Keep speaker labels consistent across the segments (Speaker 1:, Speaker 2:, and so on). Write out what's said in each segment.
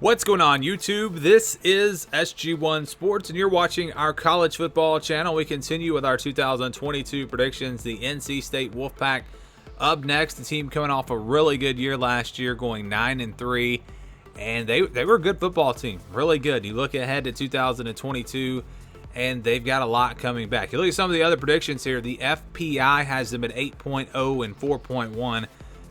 Speaker 1: What's going on, YouTube? This is SG1 Sports, and you're watching our college football channel. We continue with our 2022 predictions. The NC State Wolfpack up next. The team coming off a really good year last year, going 9-3, and they were a good football team, really good. You look ahead to 2022, and they've got a lot coming back. You look at some of the other predictions here. The FPI has them at 8.0 and 4.1.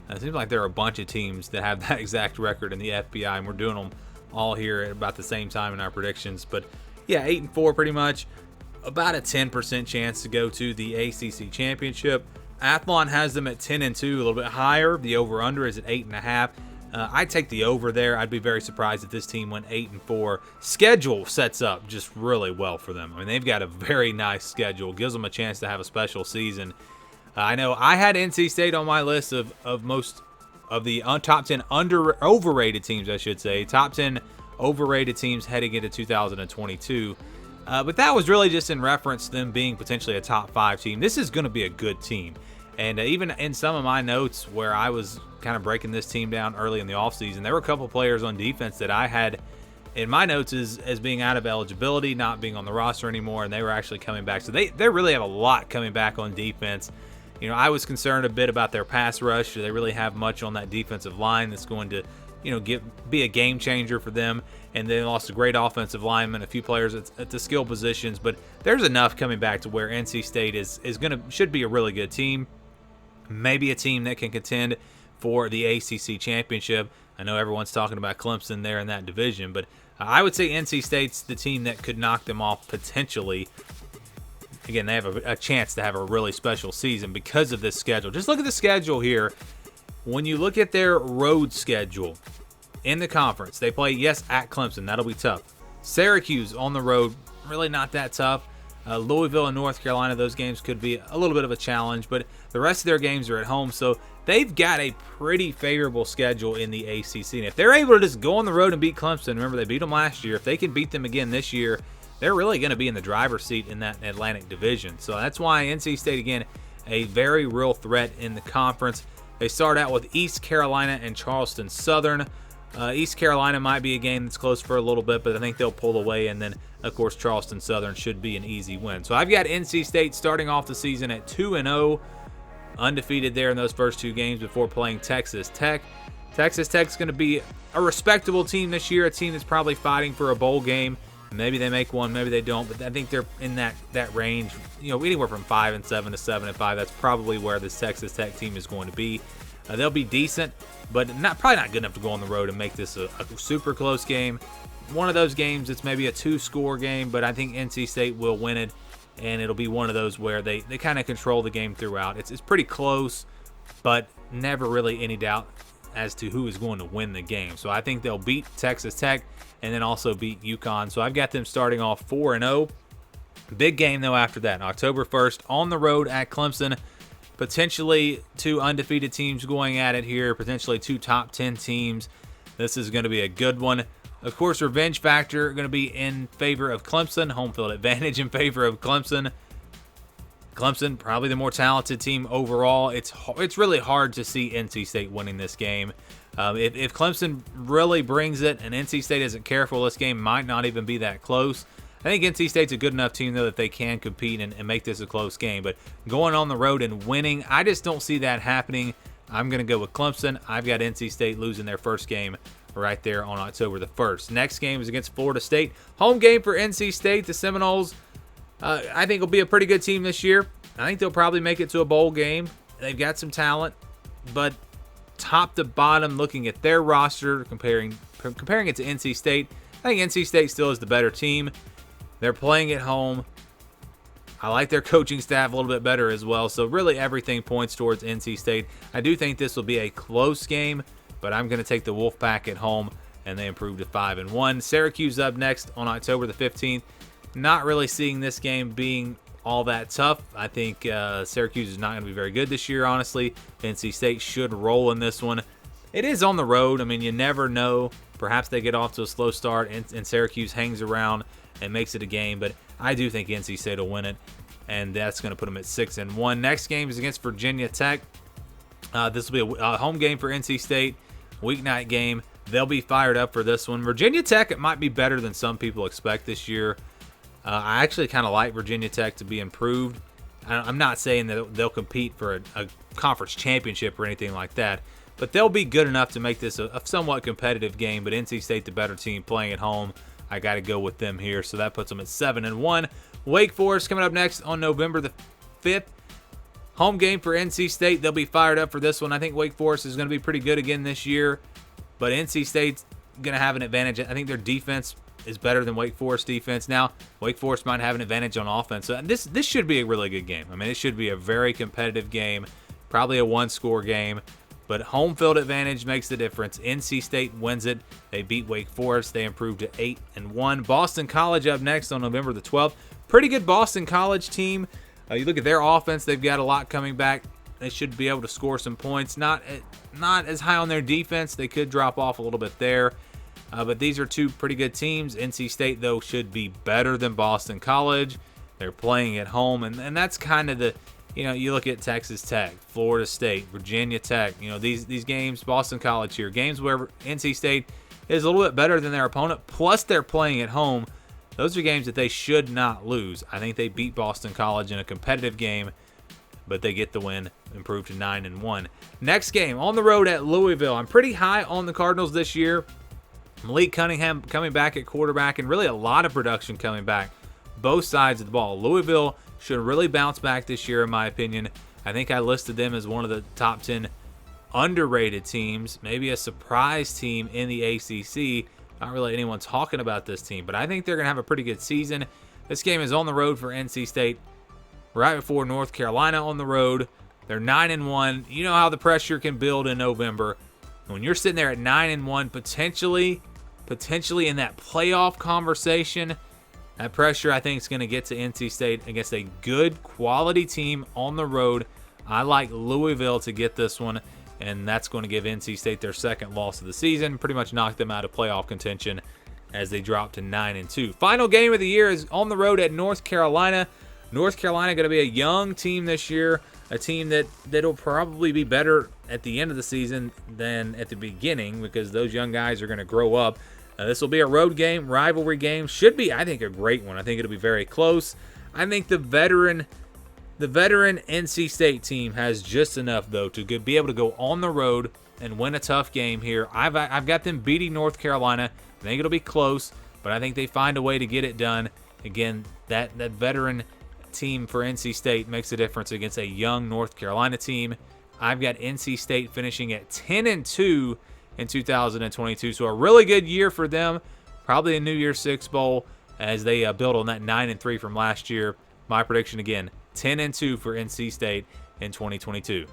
Speaker 1: It seems like there are a bunch of teams that have that exact record in the FPI, and we're doing them all here at about the same time in our predictions. But yeah, 8-4 pretty much. About a 10% chance to go to the ACC championship. Athlon has them at 10-2, a little bit higher. The over/under is at 8.5. I'd take the over there. I'd be very surprised if this team went 8-4. Schedule sets up just really well for them. I mean, they've got a very nice schedule. Gives them a chance to have a special season. I know I had NC State on my list of most of the top 10 overrated teams, I should say. Top 10 overrated teams heading into 2022. But that was really just in reference to them being potentially a top 5 team. This is going to be a good team. And even in some of my notes where I was kind of breaking this team down early in the offseason, there were a couple players on defense that I had in my notes as being out of eligibility, not being on the roster anymore, and they were actually coming back. So they really have a lot coming back on defense. You know, I was concerned a bit about their pass rush. Do they really have much on that defensive line that's going to, be a game changer for them? And they lost a great offensive lineman, a few players at the skill positions, but there's enough coming back to where NC State should be a really good team. Maybe a team that can contend for the ACC championship. I know everyone's talking about Clemson there in that division, but I would say NC State's the team that could knock them off potentially. Again, they have a chance to have a really special season because of this schedule. Just look at the schedule here. When you look at their road schedule in the conference, they play, yes, at Clemson. That'll be tough. Syracuse on the road, really not that tough. Louisville and North Carolina, those games could be a little bit of a challenge, but the rest of their games are at home, so they've got a pretty favorable schedule in the ACC. And if they're able to just go on the road and beat Clemson, remember they beat them last year, if they can beat them again this year, they're really going to be in the driver's seat in that Atlantic division. So that's why NC State, again, a very real threat in the conference. They start out with East Carolina and Charleston Southern. East Carolina might be a game that's close for a little bit, but I think they'll pull away. And then, of course, Charleston Southern should be an easy win. So I've got NC State starting off the season at 2-0, undefeated there in those first 2 games before playing Texas Tech. Texas Tech's going to be a respectable team this year, a team that's probably fighting for a bowl game. Maybe they make one, maybe they don't, but I think they're in that range, anywhere from 5-7 to 7-5. That's probably where this Texas Tech team is going to be. They'll be decent, but probably not good enough to go on the road and make this a super close game. One of those games that's maybe a 2-score game, but I think NC State will win it, and it'll be one of those where they kind of control the game throughout. It's pretty close, but never really any doubt as to who is going to win the game. So I think they'll beat Texas Tech and then also beat UConn. So I've got them starting off 4-0. Big game, though, after that. October 1st on the road at Clemson. Potentially 2 undefeated teams going at it here. Potentially 2 top 10 teams. This is going to be a good one. Of course, revenge factor going to be in favor of Clemson. Home field advantage in favor of Clemson. Clemson, probably the more talented team overall. It's really hard to see NC State winning this game. If Clemson really brings it and NC State isn't careful, this game might not even be that close. I think NC State's a good enough team, though, that they can compete and make this a close game. But going on the road and winning, I just don't see that happening. I'm going to go with Clemson. I've got NC State losing their first game right there on October the 1st. Next game is against Florida State. Home game for NC State. The Seminoles, I think, will be a pretty good team this year. I think they'll probably make it to a bowl game. They've got some talent, but top to bottom, looking at their roster, comparing it to NC State, I think NC State still is the better team. They're playing at home. I like their coaching staff a little bit better as well. So really everything points towards NC State. I do think this will be a close game, but I'm going to take the Wolfpack at home, and they improve to 5-1. Syracuse up next on October the 15th. Not really seeing this game being all that tough. I think Syracuse is not going to be very good this year, honestly. NC State should roll in this one. It is on the road. I mean, you never know. Perhaps they get off to a slow start and Syracuse hangs around and makes it a game, but I do think NC State will win it, and that's going to put them at 6-1. Next game is against Virginia Tech. This will be a home game for NC State, weeknight game. They'll be fired up for this one. Virginia Tech, it might be better than some people expect this year. I actually kind of like Virginia Tech to be improved. I'm not saying that they'll compete for a conference championship or anything like that, but they'll be good enough to make this a somewhat competitive game. But NC State, the better team, playing at home, I got to go with them here. So that puts them at 7-1. Wake Forest coming up next on November the 5th. Home game for NC State. They'll be fired up for this one. I think Wake Forest is going to be pretty good again this year, but NC State's going to have an advantage. I think their defense is better than Wake Forest defense. Now, Wake Forest might have an advantage on offense. So this should be a really good game. I mean, it should be a very competitive game, probably a one-score game, but home field advantage makes the difference. NC State wins it. They beat Wake Forest. They improved to 8-1. Boston College up next on November the 12th. Pretty good Boston College team. You look at their offense, they've got a lot coming back. They should be able to score some points. Not as high on their defense. They could drop off a little bit there. But these are two pretty good teams. NC State, though, should be better than Boston College. They're playing at home, and that's kind of the, you look at Texas Tech, Florida State, Virginia Tech, these games, Boston College here, games where NC State is a little bit better than their opponent, plus they're playing at home. Those are games that they should not lose. I think they beat Boston College in a competitive game, but they get the win, improved to 9-1. Next game, on the road at Louisville. I'm pretty high on the Cardinals this year. Malik Cunningham coming back at quarterback, and really a lot of production coming back both sides of the ball. Louisville should really bounce back this year, in my opinion. I think I listed them as one of the top 10 underrated teams, maybe a surprise team in the ACC. Not really anyone talking about this team, but I think they're going to have a pretty good season. This game is on the road for NC State, right before North Carolina on the road. They're 9-1. You know how the pressure can build in November. When you're sitting there at 9-1, potentially in that playoff conversation, that pressure I think is going to get to NC State against a good quality team on the road. I like Louisville to get this one, and that's going to give NC State their second loss of the season, pretty much knock them out of playoff contention as they drop to 9-2. Final game of the year is on the road at North Carolina. North Carolina going to be a young team this year, a team that'll probably be better at the end of the season than at the beginning because those young guys are going to grow up. This will be a road game, rivalry game. Should be, I think, a great one. I think it'll be very close. I think the veteran NC State team has just enough, though, to be able to go on the road and win a tough game here. I've got them beating North Carolina. I think it'll be close, but I think they find a way to get it done. Again, that veteran team for NC State makes a difference against a young North Carolina team. I've got NC State finishing at 10-2 in 2022, so a really good year for them. Probably a New Year's Six Bowl as they build on that 9-3 from last year. My prediction again, 10-2 for NC State in 2022.